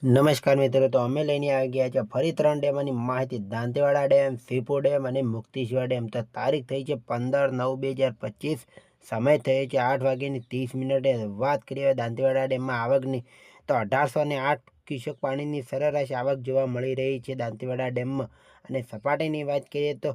નમસ્કાર મિત્રો, તો અમે લઈને આવી ગયા છે ફરી 3 ડેમની માહિતી. દાંતેવાડા ડેમ, સીપો ડેમ અને મુક્તેશ્વર ડેમ. તો તારીખ થઈ છે 15/9/2025. સમય થયો છે 8:30. વાત કરીએ દાંતેવાડા ડેમમાં આવકની, તો 1808 ક્યુસેક પાણીની સરેરાશ આવક જોવા મળી રહી છે દાંતેવાડા ડેમમાં. અને સપાટીની વાત કરીએ તો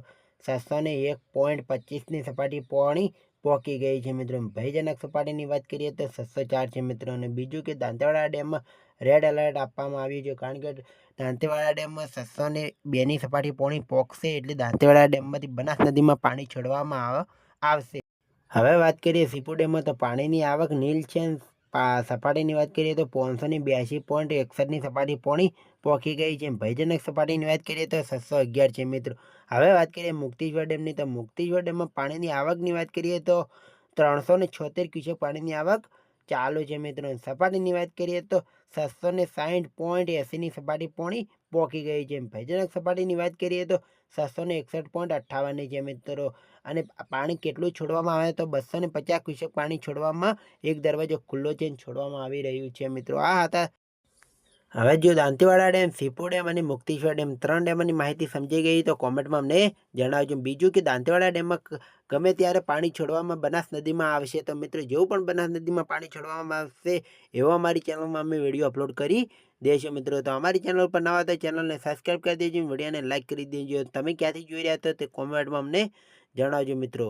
701.25ની સપાટી પાણી પહોંચી ગઈ છે મિત્રો. ભયજનક સપાટીની વાત કરીએ તો 604 છે મિત્રો. અને બીજું કે દાંતેવાડા ડેમમાં રેડ એલર્ટ આપવામાં આવ્યું છે, કારણ કે દાંતેવાડા ડેમમાં 602ની સપાટી પાણી પહોંચશે એટલે દાંતેવાડા ડેમમાંથી બનાસ નદીમાં પાણી છોડવામાં આવશે. હવે વાત કરીએ સીપો ડેમમાં, તો પાણીની આવક નીલ છે. સપાટીની વાત કરીએ તો 582.61ની સપાટી પાણી પહોંચી ગઈ છે. ભયજનક સપાટીની વાત કરીએ તો 611 છે મિત્રો. હવે વાત કરીએ મુક્તેશ્વર ડેમની, તો મુક્તેશ્વર ડેમમાં પાણીની આવકની વાત કરીએ તો 376 ક્યુસેક પાણીની આવક ચાલુ છે મિત્રો. સપાટીની વાત કરીએ તો 760.80ની સપાટી પાણી પહોંચી ગઈ છે. ભયજનક સપાટીની વાત કરીએ તો 761.58ની છે મિત્રો. અને પાણી કેટલું છોડવામાં આવે તો 250 ક્યુસેક પાણી છોડવામાં, એક દરવાજો ખુલ્લો છે, છોડવામાં આવી રહ્યું છે મિત્રો. આ હતા. હવે જો દાંતેવાડા ડેમ, સીપો ડેમ અને મુક્તેશ્વર ડેમ 3 ડેમની માહિતી સમજી ગઈ તો કોમેન્ટમાં અમને જણાવજો. બીજું કે દાંતેવાડા ડેમમાં ગમે ત્યારે પાણી છોડવામાં બનાસ નદીમાં આવશે. તો મિત્રો, જેવું પણ બનાસ નદીમાં પાણી છોડવામાં આવશે એવો અમારી ચેનલમાં અમે વિડીયો અપલોડ કરી દેશું મિત્રો. તો અમારી ચેનલ પર નવા તો ચેનલને સબસ્ક્રાઈબ કરી દેજો, વિડીયોને લાઈક કરી દેજો. તમે ક્યાંથી જોઈ રહ્યા છો તે કોમેન્ટમાં અમને જણાવજો મિત્રો.